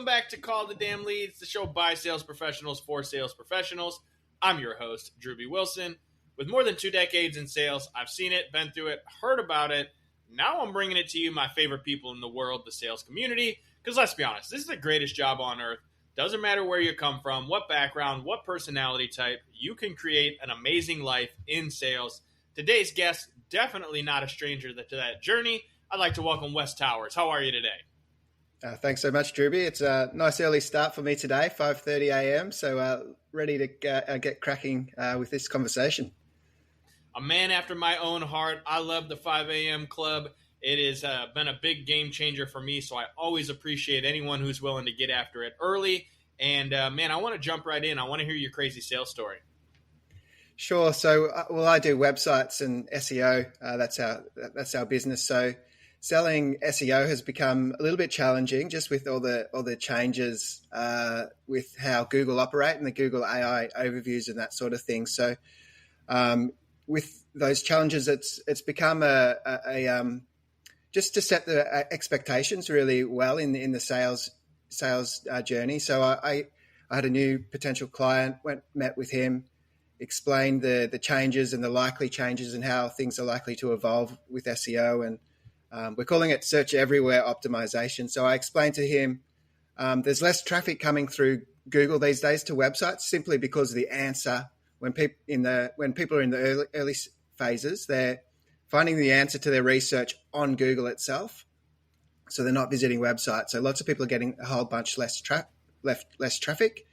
Welcome back to Call the Damn Leads, the show by sales professionals for sales professionals. I'm your host, Drew B. Wilson. With more than 2 decades in sales, I've seen it, been through it, heard about it. Now I'm bringing it to you, my favorite people in the world, the sales community. Because let's be honest, this is the greatest job on earth. Doesn't matter where you come from, what background, what personality type, you can create an amazing life in sales. Today's guest, definitely not a stranger to that journey. I'd like to welcome Wes Towers. How are you today? Thanks so much, Drewby. It's a nice early start for me today, 5:30 a.m. So ready to get cracking with this conversation. A man after my own heart. I love the 5 a.m. club. It has been a big game changer for me, so I always appreciate anyone who's willing to get after it early. And, man, I want to jump right in. I want to hear your crazy sales story. Sure. So, I do websites and SEO. That's our business. So selling SEO has become a little bit challenging just with all the changes with how Google operate and the Google AI overviews and that sort of thing. So with those challenges, it's become a just to set the expectations really well in the sales journey. So I had a new potential client, met with him, explained the changes and the likely changes and how things are likely to evolve with SEO, and we're calling it search everywhere optimization. So I explained to him there's less traffic coming through Google these days to websites simply because of the answer. When people are in the early phases, they're finding the answer to their research on Google itself. So they're not visiting websites. So lots of people are getting a whole bunch less traffic.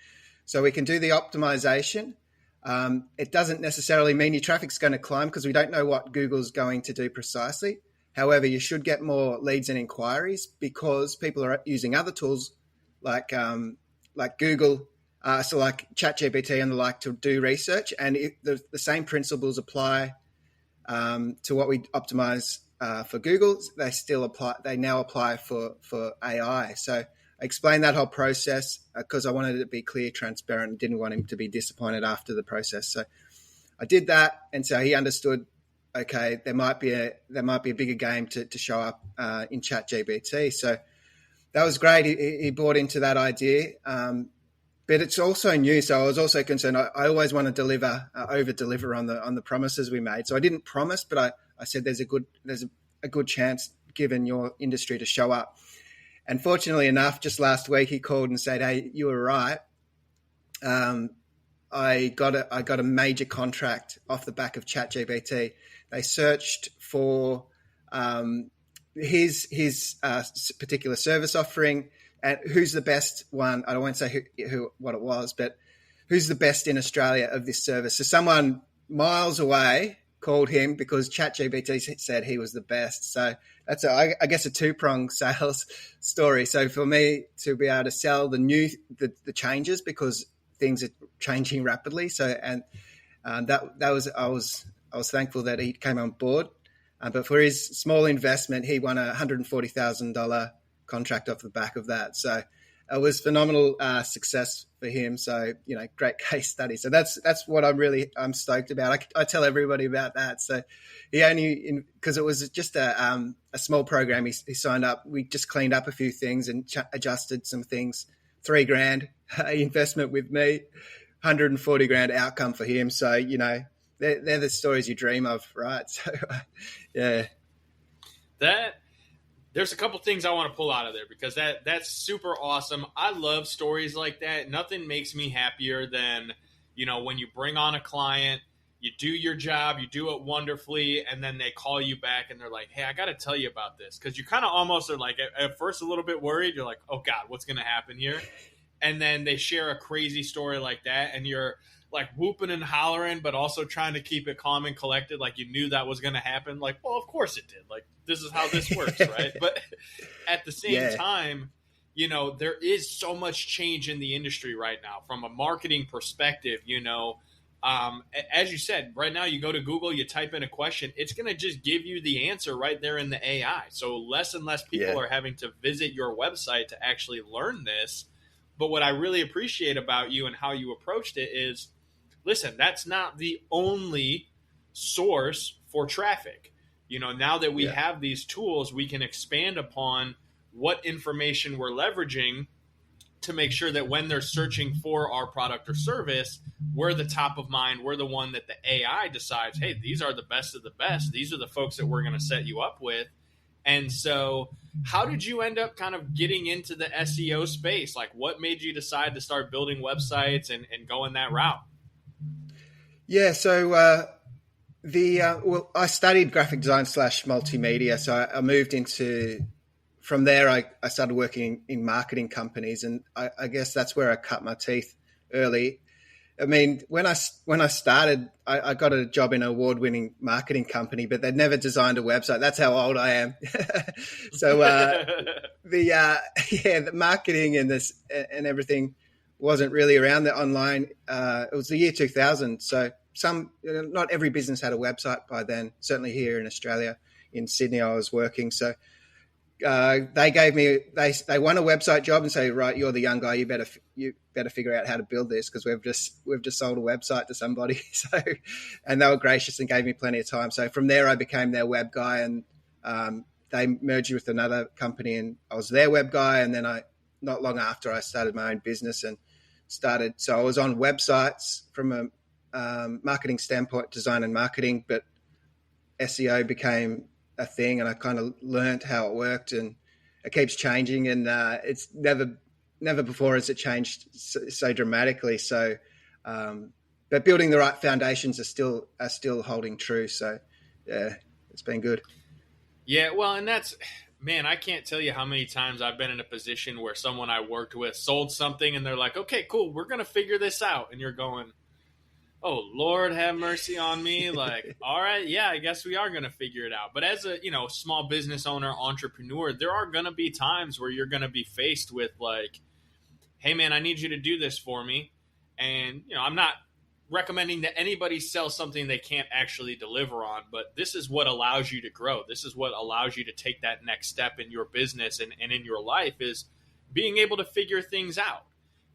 So we can do the optimization. It doesn't necessarily mean your traffic's going to climb because we don't know what Google's going to do precisely. However, you should get more leads and inquiries because people are using other tools like Google, so like ChatGPT and the like to do research. And the same principles apply to what we optimize for Google. They now apply for AI. So I explained that whole process because I wanted it to be clear, transparent, and didn't want him to be disappointed after the process. So I did that, and so he understood. Okay, there might be a bigger game to show up in ChatGPT. So that was great. He bought into that idea, but it's also new. So I was also concerned. I always want to over deliver on the promises we made. So I didn't promise, but I said there's a good chance given your industry to show up. And fortunately enough, just last week he called and said, "Hey, you were right. I got a major contract off the back of ChatGPT." They searched for his particular service offering and who's the best one. I won't say what it was, but who's the best in Australia of this service. So someone miles away called him because ChatGPT said he was the best. So that's I guess a two-pronged sales story. So for me to be able to sell the changes because things are changing rapidly. So I was thankful that he came on board, but for his small investment, he won a $140,000 contract off the back of that. So it was phenomenal success for him. So, great case study. So that's what I'm stoked about. I tell everybody about that. So because it was just a small program, he signed up. We just cleaned up a few things and adjusted some things. $3,000 investment with me, $140,000 outcome for him. So, they're the stories you dream of, right? So, yeah. There's a couple things I want to pull out of there because that's super awesome. I love stories like that. Nothing makes me happier than, when you bring on a client, you do your job, you do it wonderfully, and then they call you back and they're like, "Hey, I got to tell you about this." Because you kind of almost are like, at first a little bit worried. You're like, "Oh God, what's going to happen here?" And then they share a crazy story like that, and you're like whooping and hollering, but also trying to keep it calm and collected. Like you knew that was going to happen. Like, well, of course it did. Like, this is how this works, right? But at the same time, there is so much change in the industry right now from a marketing perspective, as you said, right now you go to Google, you type in a question, it's going to just give you the answer right there in the AI. So less and less people are having to visit your website to actually learn this. But what I really appreciate about you and how you approached it is, listen, that's not the only source for traffic. Now that we have these tools, we can expand upon what information we're leveraging to make sure that when they're searching for our product or service, we're the top of mind. We're the one that the AI decides, hey, these are the best of the best. These are the folks that we're going to set you up with. And so how did you end up kind of getting into the SEO space? Like, what made you decide to start building websites and going that route? Yeah, so I studied graphic design / multimedia. So I moved into, from there, I started working in marketing companies, and I guess that's where I cut my teeth early. I mean, when I started, I got a job in an award-winning marketing company, but they'd never designed a website. That's how old I am. So the marketing and this and everything wasn't really around the online. It was the year 2000, so not every business had a website by then. Certainly here in Australia, in Sydney, I was working. So they gave me they won a website job and say, right, you're the young guy, you better figure out how to build this, because we've just sold a website to somebody. So, and they were gracious and gave me plenty of time. So from there I became their web guy, and they merged with another company and I was their web guy. And then not long after, I started my own business and so I was on websites from a marketing standpoint, design and marketing, but SEO became a thing, and I kind of learned how it worked, and it keeps changing, and it's never before has it changed so dramatically. So, but building the right foundations are still holding true. So, yeah, it's been good. Yeah, well, and that's, man, I can't tell you how many times I've been in a position where someone I worked with sold something, and they're like, "Okay, cool, we're gonna figure this out," and you're going, oh, Lord have mercy on me. Like, all right, yeah, I guess we are going to figure it out. But as a, small business owner, entrepreneur, there are going to be times where you're going to be faced with like, hey man, I need you to do this for me. And, I'm not recommending that anybody sell something they can't actually deliver on, but this is what allows you to grow. This is what allows you to take that next step in your business and in your life, is being able to figure things out.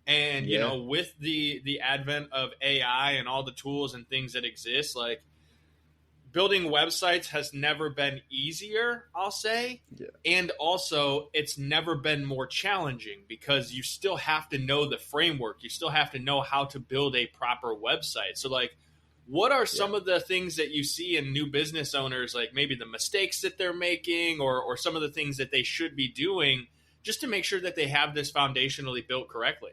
And, with the advent of AI and all the tools and things that exist, like, building websites has never been easier, I'll say. Yeah. And also, it's never been more challenging, because you still have to know the framework. You still have to know how to build a proper website. So, like, what are some of the things that you see in new business owners, like maybe the mistakes that they're making, or some of the things that they should be doing just to make sure that they have this foundationally built correctly?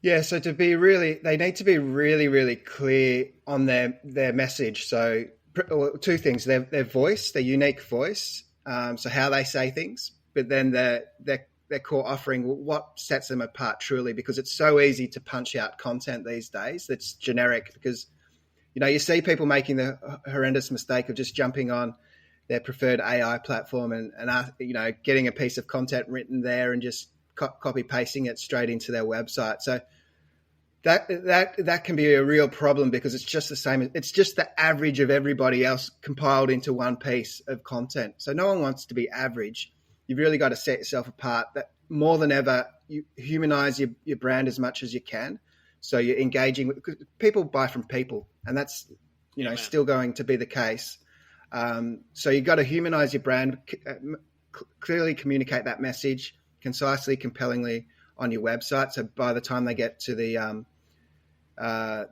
Yeah, so they need to be really, really clear on their message. So two things: their voice, their unique voice, so how they say things, but then their core offering, what sets them apart truly, because it's so easy to punch out content these days that's generic, because, you see people making the horrendous mistake of just jumping on their preferred AI platform and getting a piece of content written there and just copy pasting it straight into their website. So that can be a real problem, because it's just the same. It's just the average of everybody else compiled into one piece of content. So no one wants to be average. You've really got to set yourself apart. That more than ever, you humanize your brand as much as you can. So you're engaging with, because people buy from people, and that's still going to be the case. So you've got to humanize your brand, clearly communicate that message concisely, compellingly on your website. So by the time they get to the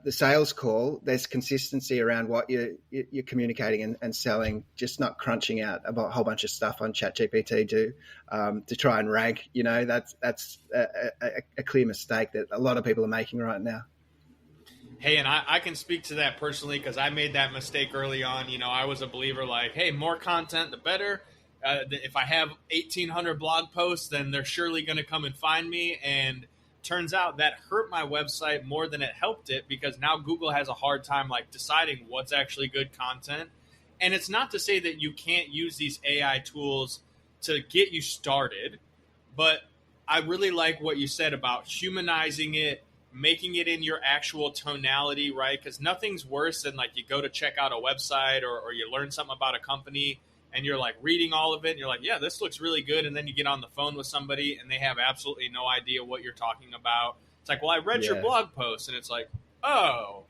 sales call, there's consistency around what you're communicating and selling, just not crunching out about a whole bunch of stuff on ChatGPT to try and rank. That's a clear mistake that a lot of people are making right now. Hey, and I can speak to that personally, because I made that mistake early on. I was a believer like, hey, more content, the better. If I have 1,800 blog posts, then they're surely going to come and find me. And turns out that hurt my website more than it helped it, because now Google has a hard time like deciding what's actually good content. And it's not to say that you can't use these AI tools to get you started, but I really like what you said about humanizing it, making it in your actual tonality, right? Because nothing's worse than like you go to check out a website or you learn something about a company, and you're like reading all of it, and you're like, yeah, this looks really good. And then you get on the phone with somebody and they have absolutely no idea what you're talking about. It's like, well, I read your blog post, and it's like, oh,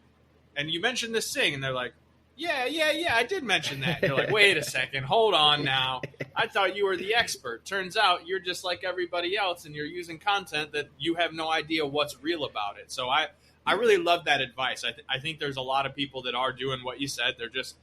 and you mentioned this thing, and they're like, Yeah. I did mention that. And you're like, wait a second, hold on now. I thought you were the expert. Turns out you're just like everybody else, and you're using content that you have no idea what's real about it. So I really love that advice. I think there's a lot of people that are doing what you said. They're just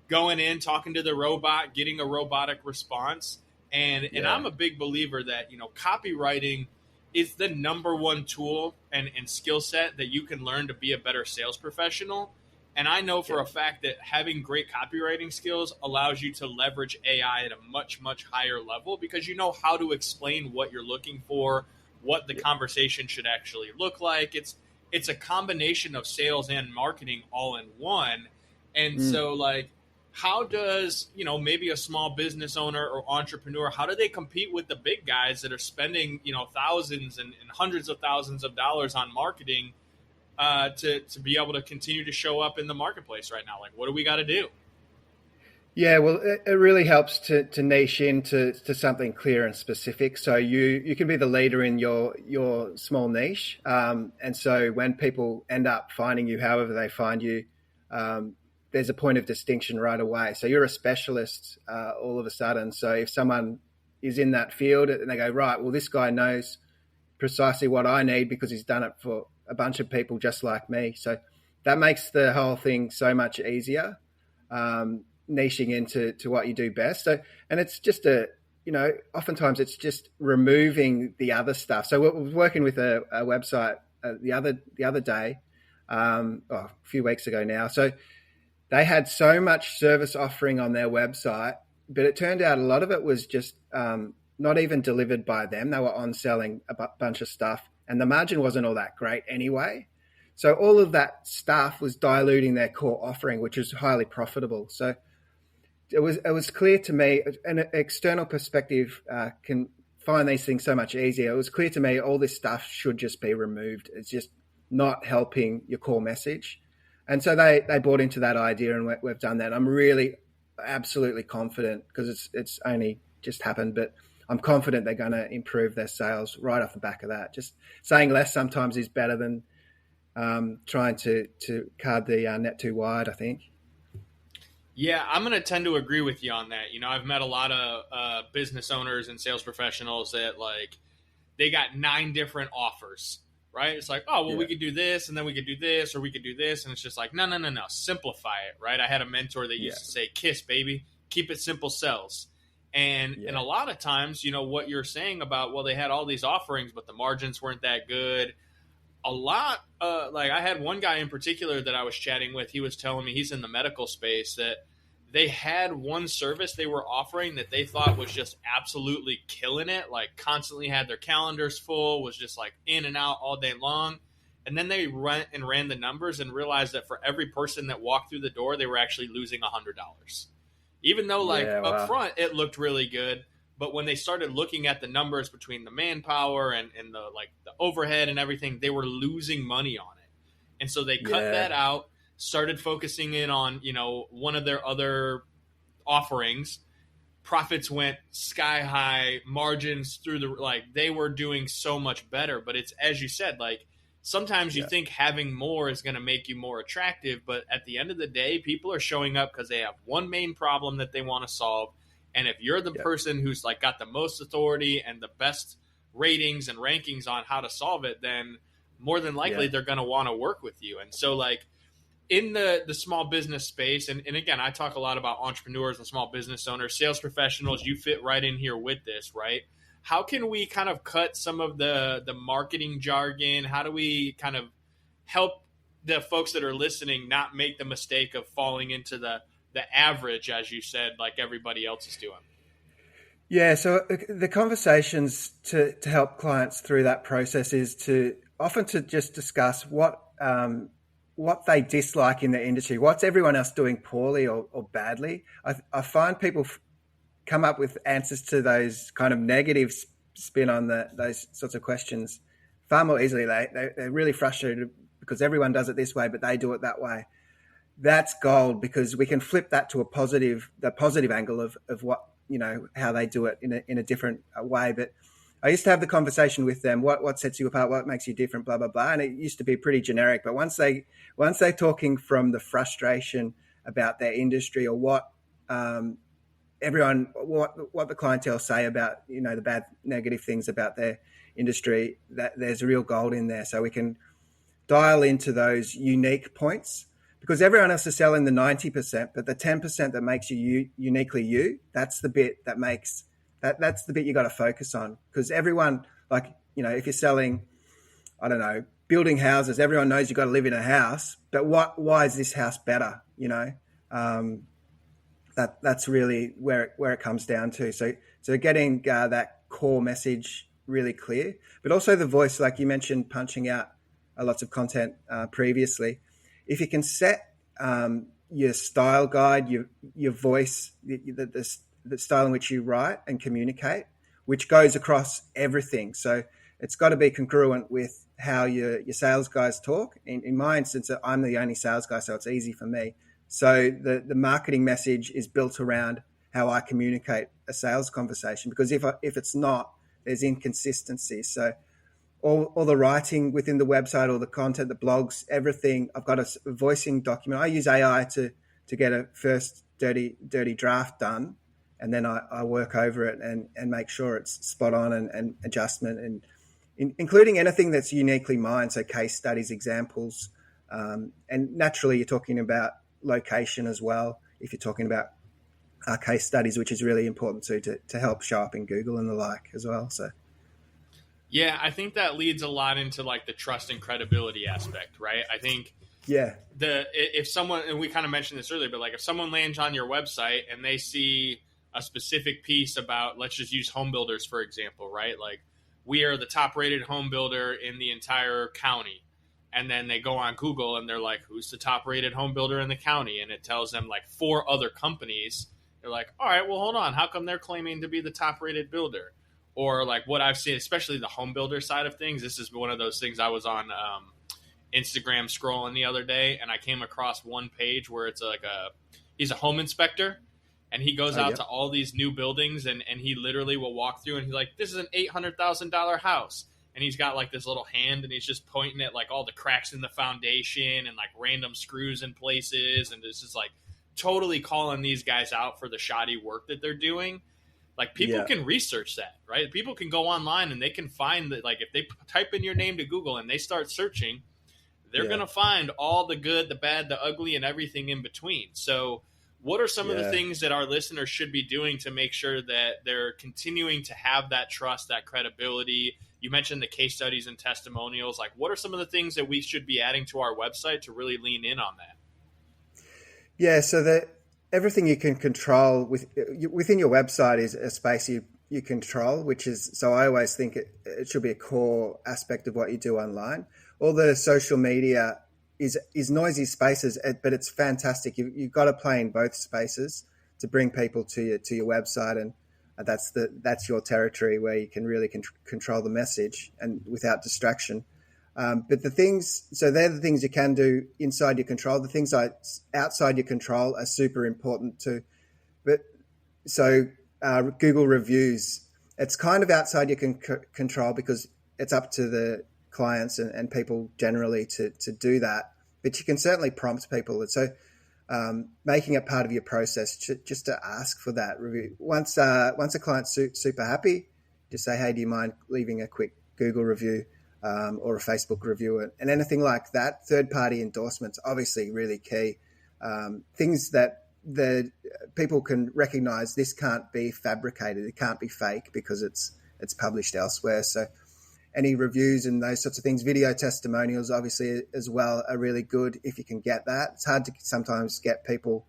going in, talking to the robot, getting a robotic response. And I'm a big believer that, copywriting is the number one tool and skill set that you can learn to be a better sales professional. And I know for a fact that having great copywriting skills allows you to leverage AI at a much, much higher level, because you know how to explain what you're looking for, what the conversation should actually look like. It's a combination of sales and marketing all in one. And so, like, how does, maybe a small business owner or entrepreneur, how do they compete with the big guys that are spending, thousands and hundreds of thousands of dollars on marketing to be able to continue to show up in the marketplace right now? Like, what do we got to do? Yeah, well, it really helps to niche into something clear and specific. So you can be the leader in your small niche. And so when people end up finding you, however they find you, there's a point of distinction right away. So you're a specialist all of a sudden. So if someone is in that field and they go, right, well, this guy knows precisely what I need because he's done it for a bunch of people just like me. So that makes the whole thing so much easier, niching into what you do best. So, and it's just oftentimes it's just removing the other stuff. So we're working with a website the other day, a few weeks ago now. So they had so much service offering on their website, but it turned out a lot of it was just not even delivered by them. They were on selling a bunch of stuff, and the margin wasn't all that great anyway. So all of that stuff was diluting their core offering, which is highly profitable. So it was clear to me, an external perspective can find these things so much easier. It was clear to me all this stuff should just be removed. It's just not helping your core message. And so they bought into that idea, and we've done that. I'm really absolutely confident, because it's only just happened, but I'm confident they're going to improve their sales right off the back of that. Just saying less sometimes is better than trying to card the net too wide, I think. Yeah, I'm going to tend to agree with you on that. I've met a lot of business owners and sales professionals that, like, they got 9 different offers, right? It's like, oh, well, we could do this, and then we could do this, or we could do this. And it's just like, no, simplify it, right? I had a mentor that used to say, KISS, baby, keep it simple sells. And a lot of times, what you're saying about, well, they had all these offerings, but the margins weren't that good. A lot, like I had one guy in particular that I was chatting with. He was telling me, he's in the medical space, that they had one service they were offering that they thought was just absolutely killing it, like constantly had their calendars full, was just like in and out all day long. And then they ran the numbers and realized that for every person that walked through the door, they were actually losing $100. Even though, like, up front, it looked really good. But when they started looking at the numbers between the manpower and the overhead and everything, they were losing money on it. And so they cut that out, started focusing in on, one of their other offerings. Profits went sky high, margins through they were doing so much better. But it's, as you said, like, sometimes you think having more is going to make you more attractive. But at the end of the day, people are showing up because they have one main problem that they want to solve. And if you're the person who's like got the most authority and the best ratings and rankings on how to solve it, then more than likely they're going to want to work with you. And so, like, in the small business space, and again, I talk a lot about entrepreneurs and small business owners, sales professionals, you fit right in here with this, right? How can we kind of cut some of the marketing jargon? How do we kind of help the folks that are listening not make the mistake of falling into the average, as you said, like everybody else is doing? Yeah, so the conversations to help clients through that process is to just discuss what they dislike in the industry. What's everyone else doing poorly or badly? I find people come up with answers to those kind of negative spin on those sorts of questions far more easily. They're really frustrated because everyone does it this way, but they do it that way. That's gold, because we can flip that to the positive angle of what, how they do it in a different way. But I used to have the conversation with them, what sets you apart, what makes you different, blah, blah, blah. And it used to be pretty generic. But once they're talking from the frustration about their industry, or what what the clientele say about, you know, the bad, negative things about their industry, that there's real gold in there. So we can dial into those unique points, because everyone else is selling the 90%, but the 10% that makes you uniquely you, that's the bit that makes that's the bit you got to focus on. Because everyone, like, you know, if you're selling, I don't know, building houses, everyone knows you got to live in a house, but why is this house better? You know, that's really where it comes down to. So getting that core message really clear, but also the voice, like you mentioned, punching out lots of content previously. If you can set your style guide, your voice, the style in which you write and communicate, which goes across everything. So it's got to be congruent with how your sales guys talk. In my instance, I'm the only sales guy, so it's easy for me. So the marketing message is built around how I communicate a sales conversation, because if it's not, there's inconsistency. So all the writing within the website, all the content, the blogs, everything, I've got a voicing document. I use AI to get a first dirty draft done, and then I work over it and make sure it's spot on, and adjustment, and including anything that's uniquely mine, so case studies, examples, and naturally you're talking about location as well if you're talking about case studies, which is really important too, to help show up in Google and the like as well. So yeah, I think that leads a lot into like the trust and credibility aspect, right? I think if someone, and we kind of mentioned this earlier, but like if someone lands on your website and they see a specific piece about, let's just use home builders for example, right? Like, we are the top rated home builder in the entire county. And then they go on Google and they're like, who's the top rated home builder in the county? And it tells them like 4 other companies. They're like, all right, well, hold on. How come they're claiming to be the top rated builder? Or like what I've seen, especially the home builder side of things. This is one of those things. I was on Instagram scrolling the other day, and I came across one page where it's like he's a home inspector, and he goes out to all these new buildings, and he literally will walk through, and he's like, this is an $800,000 house. And he's got like this little hand, and he's just pointing at like all the cracks in the foundation and like random screws in places. And it's just like totally calling these guys out for the shoddy work that they're doing. Like, people can research that, right? People can go online and they can find that, like, if they type in your name to Google and they start searching, they're going to find all the good, the bad, the ugly, and everything in between. So what are some of the things that our listeners should be doing to make sure that they're continuing to have that trust, that credibility? You mentioned the case studies and testimonials. Like, what are some of the things that we should be adding to our website to really lean in on that? Yeah, so that everything you can control within your website is a space you control, which is, so I always think it should be a core aspect of what you do online. All the social media is noisy spaces, but it's fantastic. You've got to play in both spaces to bring people to your website, and that's your territory where you can really control the message and without distraction. But they're the things you can do inside your control. The things outside your control are super important too. But so Google reviews, it's kind of outside your control, because it's up to the clients and people generally to do that. But you can certainly prompt people. And so making it part of your process just to ask for that review. Once a client's super happy, just say, hey, do you mind leaving a quick Google review? Or a Facebook review, and anything like that. Third-party endorsements, obviously really key. Things that the people can recognize, this can't be fabricated, it can't be fake, because it's published elsewhere. So any reviews and those sorts of things, video testimonials obviously as well are really good if you can get that. It's hard to sometimes get people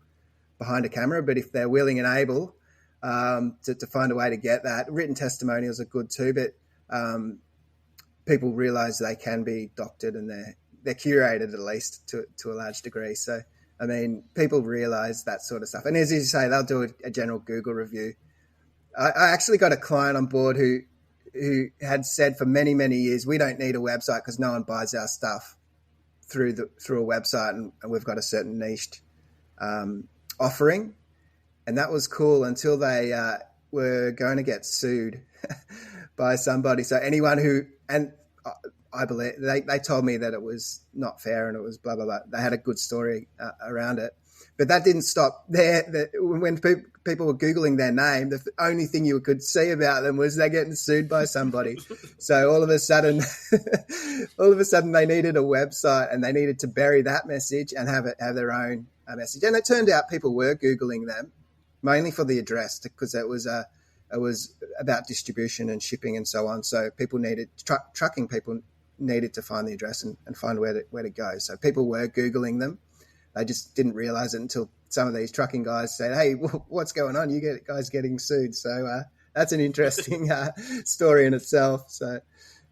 behind a camera, but if they're willing and able to find a way to get that, written testimonials are good too, but people realize they can be doctored, and they're curated at least to a large degree. So, I mean, people realize that sort of stuff. And as you say, they'll do a general Google review. I actually got a client on board who had said for many, many years, we don't need a website because no one buys our stuff through a website, and we've got a certain niched offering. And that was cool until they were going to get sued by somebody. So anyone who, and I believe they told me that it was not fair and it was blah blah blah. They had a good story around it, but that didn't stop there. When people were googling their name, the only thing you could see about them was they're getting sued by somebody. So all of a sudden, they needed a website and they needed to bury that message and have their own message. And it turned out people were googling them mainly for the address because it was about distribution and shipping and so on. So people needed trucking people needed to find the address and find where to go. So people were googling them. They just didn't realize it until some of these trucking guys said, "Hey, what's going on? You guys getting sued." So that's an interesting story in itself. So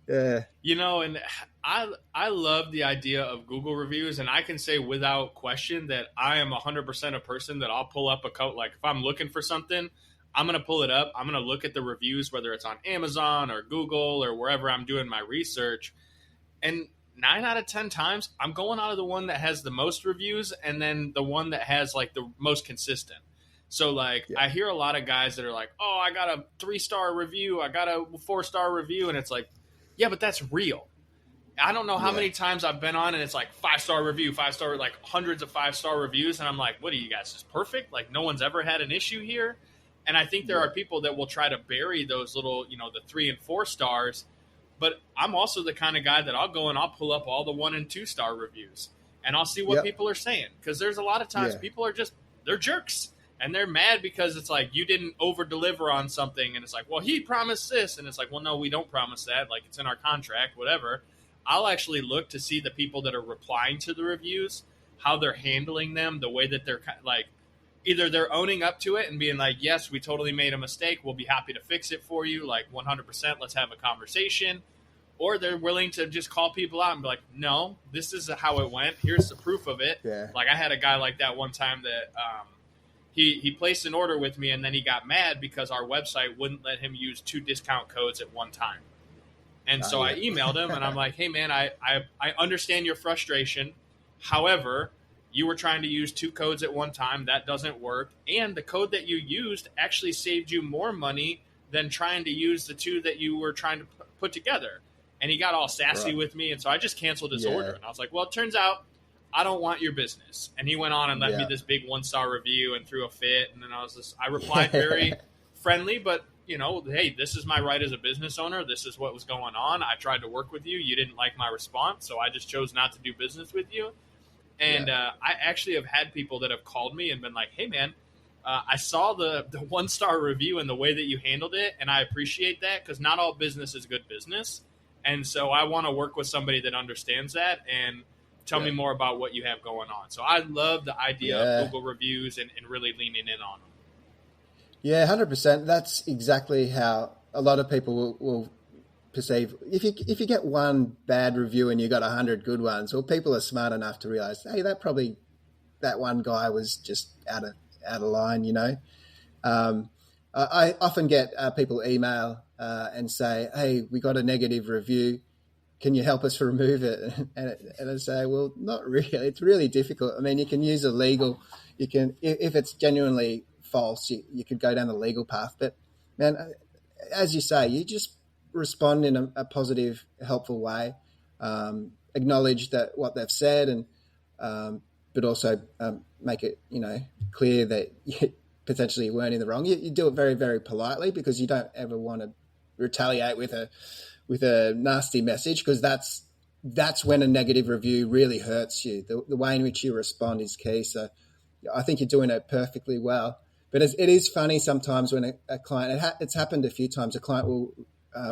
yeah, and I love the idea of Google reviews, and I can say without question that I am 100% a person that I'll pull up a code. Like if I'm looking for something, I'm going to pull it up. I'm going to look at the reviews, whether it's on Amazon or Google or wherever I'm doing my research. And 9 out of 10 times, I'm going out of the one that has the most reviews and then the one that has like the most consistent. So like I hear a lot of guys that are like, "Oh, I got a 3-star review. I got a 4-star review." And it's like, yeah, but that's real. I don't know how many times I've been on and it's like 5-star review, 5-star, like hundreds of 5-star reviews. And I'm like, what are you guys, just perfect? Like no one's ever had an issue here. And I think there are people that will try to bury those little, the 3 and 4 stars. But I'm also the kind of guy that I'll go and I'll pull up all the 1 and 2-star reviews and I'll see what people are saying. Because there's a lot of times people are they're jerks and they're mad because it's like you didn't over deliver on something. And it's like, well, he promised this. And it's like, well, no, we don't promise that. Like it's in our contract, whatever. I'll actually look to see the people that are replying to the reviews, how they're handling them, the way that they're like, either they're owning up to it and being like, yes, we totally made a mistake. We'll be happy to fix it for you. Like 100%, let's have a conversation. Or they're willing to just call people out and be like, no, this is how it went. Here's the proof of it. Yeah. Like I had a guy like that one time that he placed an order with me and then he got mad because our website wouldn't let him use 2 discount codes at one time. And so I emailed him and I'm like, hey, man, I understand your frustration. However, you were trying to use 2 codes at one time. That doesn't work. And the code that you used actually saved you more money than trying to use the 2 that you were trying to put together. And he got all sassy with me. And so I just canceled his order. And I was like, well, it turns out I don't want your business. And he went on and left me this big 1-star review and threw a fit. And then I replied very friendly, but hey, this is my right as a business owner. This is what was going on. I tried to work with you. You didn't like my response. So I just chose not to do business with you. And I actually have had people that have called me and been like, hey, man, I saw the 1-star review and the way that you handled it. And I appreciate that because not all business is good business. And so I want to work with somebody that understands that and tell me more about what you have going on. So I love the idea of Google reviews and really leaning in on them. Yeah, 100%. That's exactly how a lot of people will perceive. If you get one bad review and you got 100 good ones, well, people are smart enough to realize, hey, that one guy was just out of line. I often get people email and say, hey, we got a negative review. Can you help us remove it? And I say, well, not really. It's really difficult. I mean, you can use you can, if it's genuinely false, you could go down the legal path. But man, as you say, you just respond in a positive, helpful way, acknowledge that what they've said, and but also make it clear that you potentially weren't in the wrong. You do it very, very politely because you don't ever want to retaliate with a nasty message, because that's when a negative review really hurts you. The way in which you respond is key. So I think you're doing it perfectly well. But it is funny sometimes when a client, it's happened a few times, a client will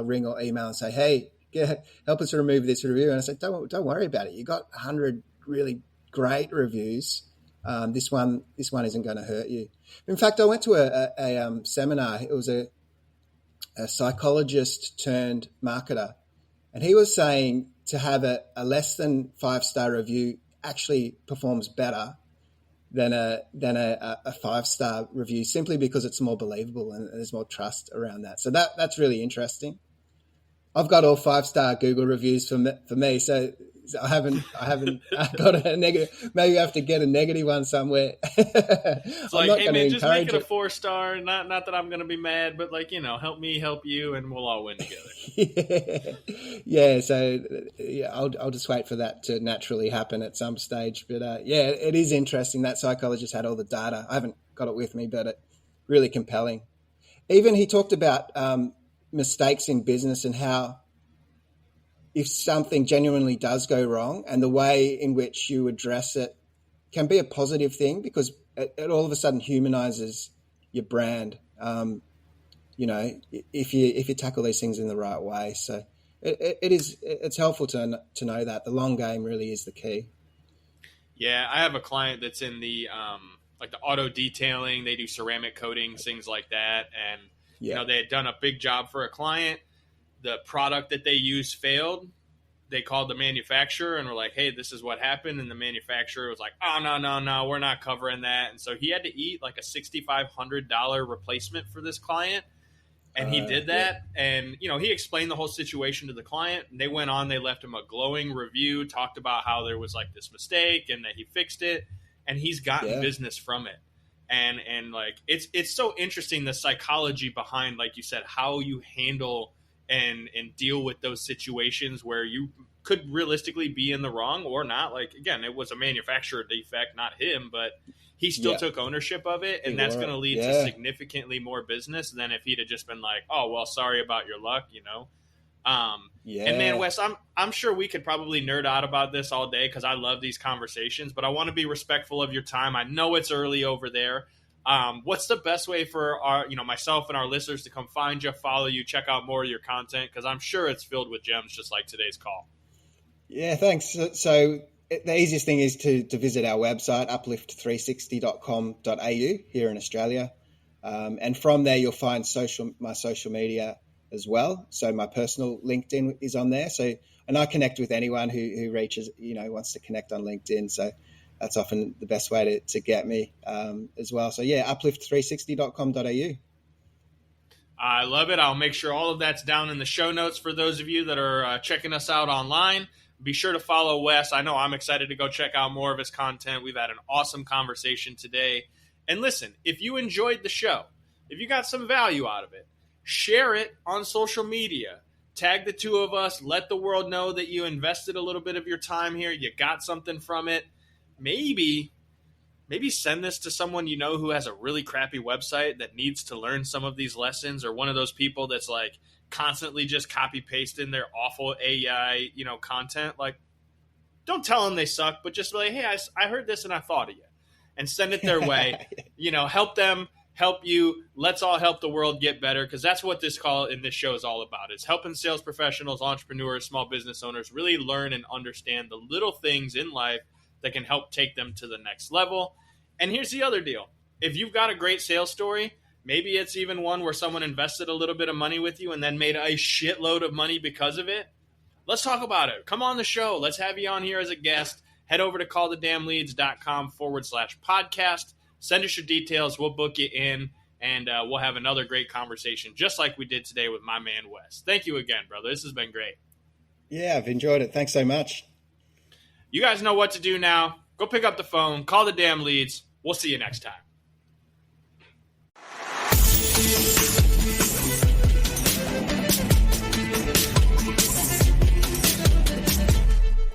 ring or email and say, hey, help us remove this review. And I say, don't worry about it. You got 100 really great reviews. This one isn't going to hurt you. In fact, I went to a seminar. It was a psychologist turned marketer. And he was saying to have a less than 5-star review actually performs better than a 5-star review, simply because it's more believable and there's more trust around that. So that's really interesting. I've got all 5-star Google reviews for me. So I haven't got a negative. Maybe I have to get a negative one somewhere. It's I'm like, not hey going to man, just make encourage it a it. 4-star. Not that I'm gonna be mad, but like, help me help you, and we'll all win together. Yeah. So yeah, I'll just wait for that to naturally happen at some stage. But yeah, it is interesting. That psychologist had all the data. I haven't got it with me, but it really compelling. Even he talked about mistakes in business and how if something genuinely does go wrong and the way in which you address it can be a positive thing because it all of a sudden humanizes your brand. If you tackle these things in the right way. So it's helpful to know that the long game really is the key. Yeah, I have a client that's in the like the auto detailing. They do ceramic coatings, things like that, and Yeah. they had done a big job for a client. The product that they used failed. They called the manufacturer and were like, hey, this is what happened. And the manufacturer was like, oh, no, we're not covering that. And so he had to eat like a $6,500 replacement for this client. And he did that. Yeah. And, he explained the whole situation to the client. And they went on, they left him a glowing review, talked about how there was like this mistake and that he fixed it. And he's gotten business from it. And like, it's so interesting, the psychology behind, like you said, how you handle and deal with those situations where you could realistically be in the wrong or not. Like, again, it was a manufacturer defect, not him, but he still took ownership of it. And that's going to lead to significantly more business than if he'd have just been like, oh, well, sorry about your luck, And man, Wes, I'm sure we could probably nerd out about this all day because I love these conversations, but I want to be respectful of your time. I know it's early over there. What's the best way for our, myself and our listeners to come find you, follow you, check out more of your content? Because I'm sure it's filled with gems, just like today's call. Yeah, thanks. So the easiest thing is to visit our website, uplift360.com.au here in Australia. And from there, you'll find my social media as well. So my personal LinkedIn is on there. So, and I connect with anyone who reaches, wants to connect on LinkedIn. So that's often the best way to get me as well. So yeah, uplift360.com.au. I love it. I'll make sure all of that's down in the show notes for those of you that are checking us out online. Be sure to follow Wes. I know I'm excited to go check out more of his content. We've had an awesome conversation today. And listen, if you enjoyed the show, if you got some value out of it, share it on social media. Tag the two of us. Let the world know that you invested a little bit of your time here. You got something from it. Maybe send this to someone who has a really crappy website that needs to learn some of these lessons, or one of those people that's like constantly just copy pasting their awful AI, content. Like, don't tell them they suck, but just be like, hey, I heard this and I thought of you, and send it their way. Help them, help you. Let's all help the world get better, because that's what this call in this show is all about. It's helping sales professionals, entrepreneurs, small business owners really learn and understand the little things in life that can help take them to the next level. And here's the other deal. If you've got a great sales story, maybe it's even one where someone invested a little bit of money with you and then made a shitload of money because of it. Let's talk about it. Come on the show. Let's have you on here as a guest. Head over to callthedamnleads.com/podcast. Send us your details. We'll book you in, and we'll have another great conversation, just like we did today with my man, Wes. Thank you again, brother. This has been great. Yeah, I've enjoyed it. Thanks so much. You guys know what to do now. Go pick up the phone. Call the damn leads. We'll see you next time.